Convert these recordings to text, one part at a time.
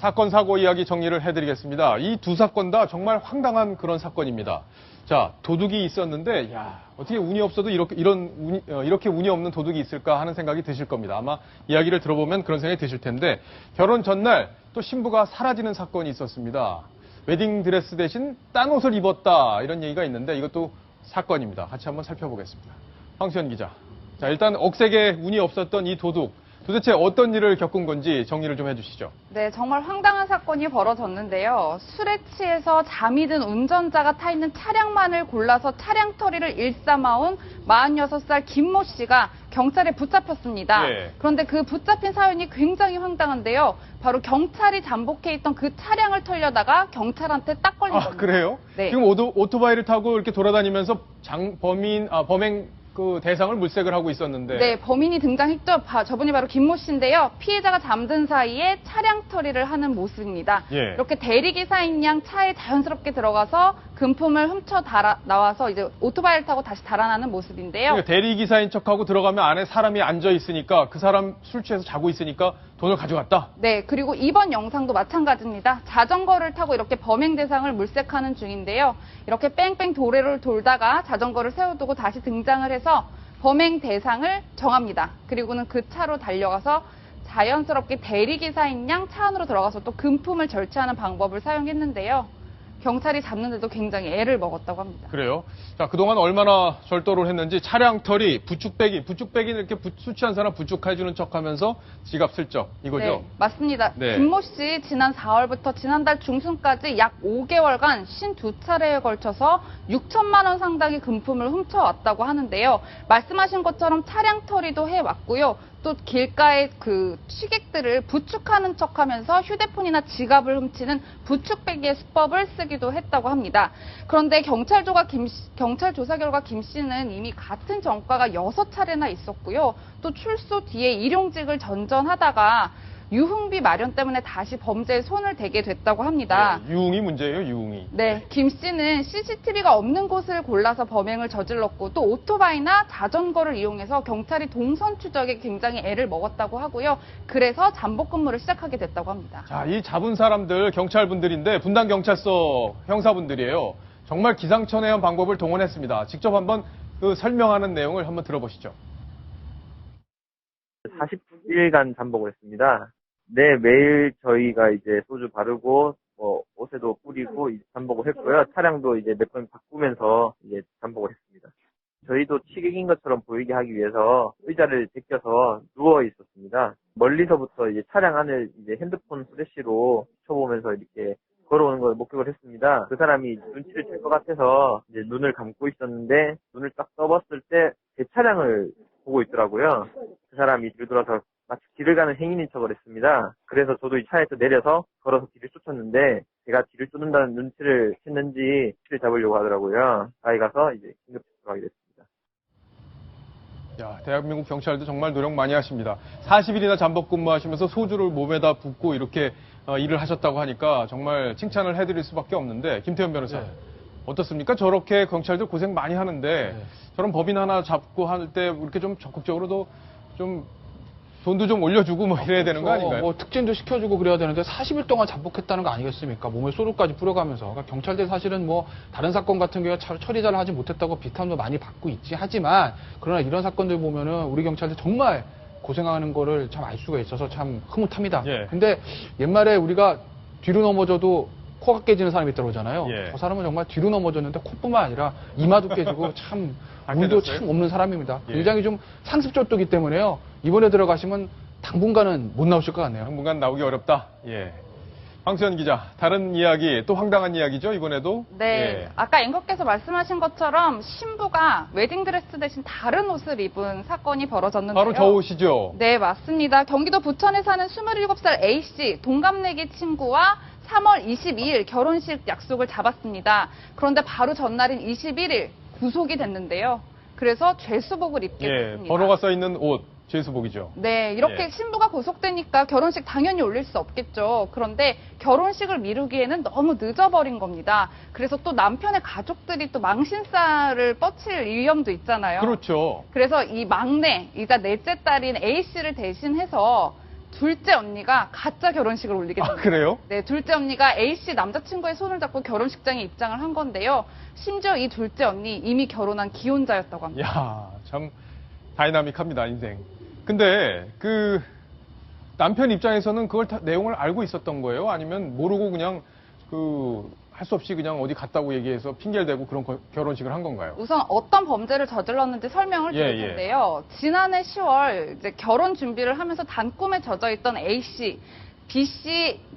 사건, 사고 이야기 정리를 해드리겠습니다. 이 두 사건 다 정말 황당한 그런 사건입니다. 자, 도둑이 있었는데, 야, 어떻게 운이 없어도 이렇게 운이 없는 도둑이 있을까 하는 생각이 드실 겁니다. 아마 이야기를 들어보면 그런 생각이 드실 텐데, 결혼 전날 또 신부가 사라지는 사건이 있었습니다. 웨딩드레스 대신 딴 옷을 입었다, 이런 얘기가 있는데, 이것도 사건입니다. 같이 한번 살펴보겠습니다. 황수연 기자. 자, 일단 억세게 운이 없었던 이 도둑. 도대체 어떤 일을 겪은 건지 정리를 좀 해주시죠. 네, 정말 황당한 사건이 벌어졌는데요. 술에 취해서 잠이 든 운전자가 타 있는 차량만을 골라서 차량 털이를 일삼아온 46살 김모 씨가 경찰에 붙잡혔습니다. 예. 그런데 그 붙잡힌 사연이 굉장히 황당한데요. 바로 경찰이 잠복해 있던 그 차량을 털려다가 경찰한테 딱 걸린 겁니다. 그래요? 네. 지금 오토바이를 타고 이렇게 돌아다니면서 범행 그 대상을 물색을 하고 있었는데. 네, 범인이 등장했죠. 저분이 바로 김모 씨인데요. 피해자가 잠든 사이에 차량 처리를 하는 모습입니다. 예. 이렇게 대리기사인 양 차에 자연스럽게 들어가서 금품을 훔쳐 나와서 이제 오토바이를 타고 다시 달아나는 모습인데요. 그러니까 대리기사인 척하고 들어가면 안에 사람이 앉아 있으니까 그 사람 술 취해서 자고 있으니까 돈을 가져갔다. 네, 그리고 이번 영상도 마찬가지입니다. 자전거를 타고 이렇게 범행 대상을 물색하는 중인데요. 이렇게 뺑뺑 도로를 돌다가 자전거를 세워두고 다시 등장을 해서 범행 대상을 정합니다. 그리고는 그 차로 달려가서 자연스럽게 대리기사인 양 차 안으로 들어가서 또 금품을 절취하는 방법을 사용했는데요. 경찰이 잡는데도 굉장히 애를 먹었다고 합니다. 그래요? 자, 그동안 얼마나 절도를 했는지 차량 털이, 부축배기는 이렇게 술 취한 사람 부축해주는 척 하면서 지갑 슬쩍, 이거죠? 네, 맞습니다. 네. 김모 씨 지난 4월부터 지난달 중순까지 약 5개월간 52차례에 걸쳐서 6천만 원 상당의 금품을 훔쳐왔다고 하는데요. 말씀하신 것처럼 차량 털이도 해왔고요. 또 길가의 그 취객들을 부축하는 척하면서 휴대폰이나 지갑을 훔치는 부축배기의 수법을 쓰기도 했다고 합니다. 그런데 경찰 조사 결과 김 씨는 이미 같은 전과가 6차례나 있었고요. 또 출소 뒤에 일용직을 전전하다가 유흥비 마련 때문에 다시 범죄에 손을 대게 됐다고 합니다. 네, 유흥이 문제예요, 유흥이. 네, 김 씨는 CCTV가 없는 곳을 골라서 범행을 저질렀고 또 오토바이나 자전거를 이용해서 경찰이 동선 추적에 굉장히 애를 먹었다고 하고요. 그래서 잠복 근무를 시작하게 됐다고 합니다. 자, 이 잡은 사람들 경찰분들인데 분당경찰서 형사분들이에요. 정말 기상천외한 방법을 동원했습니다. 직접 한번 그 설명하는 내용을 한번 들어보시죠. 40일간 잠복을 했습니다. 네, 매일 저희가 이제 소주 바르고, 옷에도 뿌리고 잠복을 했고요. 차량도 이제 몇 번 바꾸면서 이제 잠복을 했습니다. 저희도 취객인 것처럼 보이게 하기 위해서 의자를 제껴서 누워 있었습니다. 멀리서부터 이제 차량 안을 이제 핸드폰 플래시로 쳐보면서 이렇게 걸어오는 걸 목격을 했습니다. 그 사람이 눈치를 챌 것 같아서 이제 눈을 감고 있었는데 눈을 딱 떠봤을 때 제 차량을 보고 있더라고요. 그 사람이 뒤를 돌아서 마치 길을 가는 행인인 척을 했습니다. 그래서 저도 이 차에서 내려서 걸어서 뒤를 쫓았는데 제가 뒤를 쫓는다는 눈치를 챘는지 뒤를 잡으려고 하더라고요. 가까이 가서 이제 긴급 체포하게 됐습니다. 야, 대한민국 경찰도 정말 노력 많이 하십니다. 40일이나 잠복 근무하시면서 소주를 몸에다 붓고 이렇게 일을 하셨다고 하니까 정말 칭찬을 해드릴 수밖에 없는데 김태현 변호사. 네. 어떻습니까? 저렇게 경찰들 고생 많이 하는데 저런 법인 하나 잡고 할 때 이렇게 좀 적극적으로도 좀 돈도 좀 올려주고 뭐 이래야 되는 거 아닌가요? 뭐 특진도 시켜주고 그래야 되는데 40일 동안 잠복했다는 거 아니겠습니까? 몸에 소주까지 뿌려가면서. 그러니까 경찰들 사실은 뭐 다른 사건 같은 경우에 처리 잘 하지 못했다고 비판도 많이 받고 있지. 하지만 그러나 이런 사건들 보면은 우리 경찰들 정말 고생하는 거를 참 알 수가 있어서 참 흐뭇합니다. 예. 근데 옛말에 우리가 뒤로 넘어져도 코가 깨지는 사람이 있다고 그러잖아요. 예. 저 사람은 정말 뒤로 넘어졌는데 코뿐만 아니라 이마도 깨지고 참 안 운도 깨졌어요? 참 없는 사람입니다. 예. 굉장히 좀 상습절도기 때문에요. 이번에 들어가시면 당분간은 못 나오실 것 같네요. 당분간 나오기 어렵다. 예. 황수연 기자, 다른 이야기, 또 황당한 이야기죠, 이번에도? 네, 예. 아까 앵커께서 말씀하신 것처럼 신부가 웨딩드레스 대신 다른 옷을 입은 사건이 벌어졌는데요. 바로 저 옷이죠? 네, 맞습니다. 경기도 부천에 사는 27살 A씨, 동갑내기 친구와 3월 22일 결혼식 약속을 잡았습니다. 그런데 바로 전날인 21일 구속이 됐는데요. 그래서 죄수복을 입게 예, 됐습니다. 번호가 써 있는 옷, 죄수복이죠. 네, 이렇게 예. 신부가 구속되니까 결혼식 당연히 올릴 수 없겠죠. 그런데 결혼식을 미루기에는 너무 늦어버린 겁니다. 그래서 또 남편의 가족들이 또 망신살을 뻗칠 위험도 있잖아요. 그렇죠. 그래서 이 막내이자 넷째 딸인 A씨를 대신해서 둘째 언니가 가짜 결혼식을 올리게 아, 됩니다. 그래요? 네, 둘째 언니가 A씨 남자친구의 손을 잡고 결혼식장에 입장을 한 건데요. 심지어 이 둘째 언니 이미 결혼한 기혼자였다고 합니다. 야, 참 다이나믹합니다, 인생. 근데 그 남편 입장에서는 그걸 다 내용을 알고 있었던 거예요? 아니면 모르고 그냥 할 수 없이 그냥 어디 갔다고 얘기해서 핑계를 대고 그런 결혼식을 한 건가요? 우선 어떤 범죄를 저질렀는지 설명을 드릴 예, 예. 텐데요. 지난해 10월 이제 결혼 준비를 하면서 단꿈에 젖어 있던 A씨,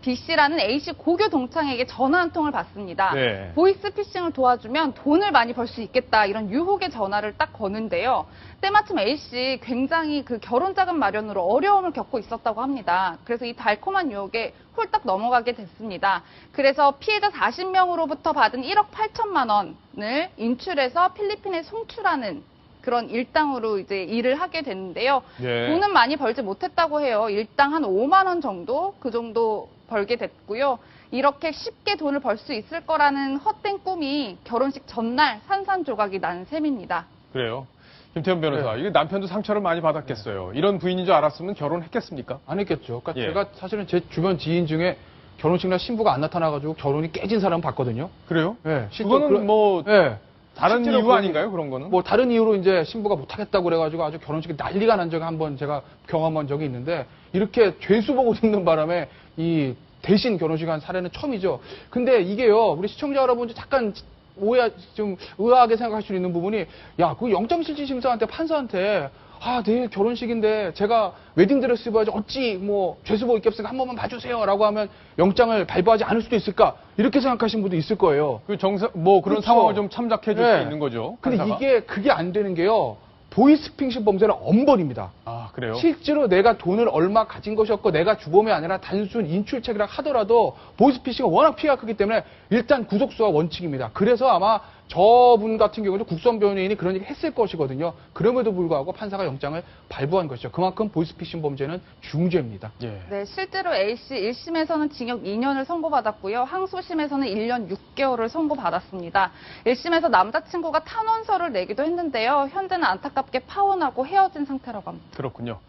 B씨라는 A씨 고교 동창에게 전화 한 통을 받습니다. 네. 보이스피싱을 도와주면 돈을 많이 벌 수 있겠다 이런 유혹의 전화를 딱 거는데요. 때마침 A씨 굉장히 그 결혼 자금 마련으로 어려움을 겪고 있었다고 합니다. 그래서 이 달콤한 유혹에 홀딱 넘어가게 됐습니다. 그래서 피해자 40명으로부터 받은 1억 8천만 원을 인출해서 필리핀에 송출하는 그런 일당으로 이제 일을 하게 됐는데요. 예. 돈은 많이 벌지 못했다고 해요. 일당 한 5만 원 정도 그 정도 벌게 됐고요. 이렇게 쉽게 돈을 벌 수 있을 거라는 헛된 꿈이 결혼식 전날 산산조각이 난 셈입니다. 그래요. 김태현 변호사, 네. 이게 남편도 상처를 많이 받았겠어요. 이런 부인인 줄 알았으면 결혼했겠습니까? 안 했겠죠. 그러니까 예. 제가 사실은 제 주변 지인 중에 결혼식 날 신부가 안 나타나가지고 결혼이 깨진 사람 봤거든요. 그래요? 예. 그거는 뭐 예. 다른 실제로 이유 아닌가요? 그런 거는? 뭐 다른 이유로 이제 신부가 못하겠다고 그래가지고 아주 결혼식에 난리가 난 적이 한번 제가 경험한 적이 있는데 이렇게 죄수 보고 듣는 바람에 이 대신 결혼식 한 사례는 처음이죠. 근데 이게요, 우리 시청자 여러분들 잠깐 좀 의아하게 생각할 수 있는 부분이, 야, 그 영장실질심사한테 판사한테 내일 결혼식인데 제가 웨딩드레스 입어야지 어찌 뭐 죄수복 입겠으니까 한 번만 봐주세요라고 하면 영장을 발부하지 않을 수도 있을까 이렇게 생각하시는 분도 있을 거예요. 그런 그렇죠. 상황을 좀 참작해 줄 수 네. 있는 거죠. 근데 판사가. 그게 안 되는 게요. 보이스피싱 범죄는 엄벌입니다. 아, 그래요? 실제로 내가 돈을 얼마 가진 것이 없고 내가 주범이 아니라 단순 인출책이라 하더라도 보이스피싱은 워낙 피해가 크기 때문에 일단 구속수가 원칙입니다. 그래서 아마 저분 같은 경우는 국선 변호인이 그런 얘기 했을 것이거든요. 그럼에도 불구하고 판사가 영장을 발부한 것이죠. 그만큼 보이스피싱 범죄는 중죄입니다. 예. 네, 실제로 A씨 1심에서는 징역 2년을 선고받았고요. 항소심에서는 1년 6개월을 선고받았습니다. 1심에서 남자친구가 탄원서를 내기도 했는데요. 현재는 안타깝게 파혼하고 헤어진 상태라고 합니다. 그렇군요.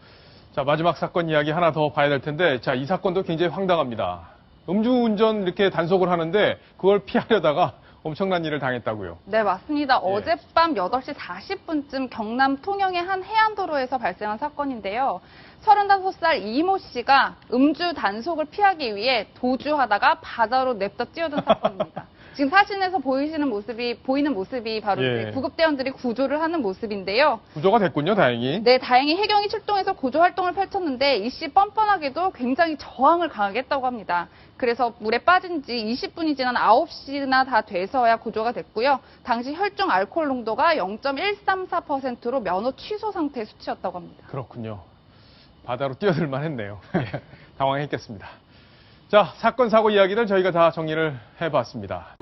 자, 마지막 사건 이야기 하나 더 봐야 될 텐데, 자, 이 사건도 굉장히 황당합니다. 음주운전 이렇게 단속을 하는데 그걸 피하려다가 엄청난 일을 당했다고요. 네, 맞습니다. 예. 어젯밤 8시 40분쯤 경남 통영의 한 해안도로에서 발생한 사건인데요. 35살 이모 씨가 음주 단속을 피하기 위해 도주하다가 바다로 냅다 뛰어든 사건입니다. 지금 사진에서 보이는 모습이 바로 예. 이제 구급대원들이 구조를 하는 모습인데요. 구조가 됐군요, 다행히. 네, 다행히 해경이 출동해서 구조 활동을 펼쳤는데 이 씨 뻔뻔하게도 굉장히 저항을 강하게 했다고 합니다. 그래서 물에 빠진 지 20분이 지난 9시나 다 돼서야 구조가 됐고요. 당시 혈중 알코올 농도가 0.134%로 면허 취소 상태의 수치였다고 합니다. 그렇군요. 바다로 뛰어들만 했네요. 예, 당황했겠습니다. 자, 사건, 사고 이야기들 저희가 다 정리를 해봤습니다.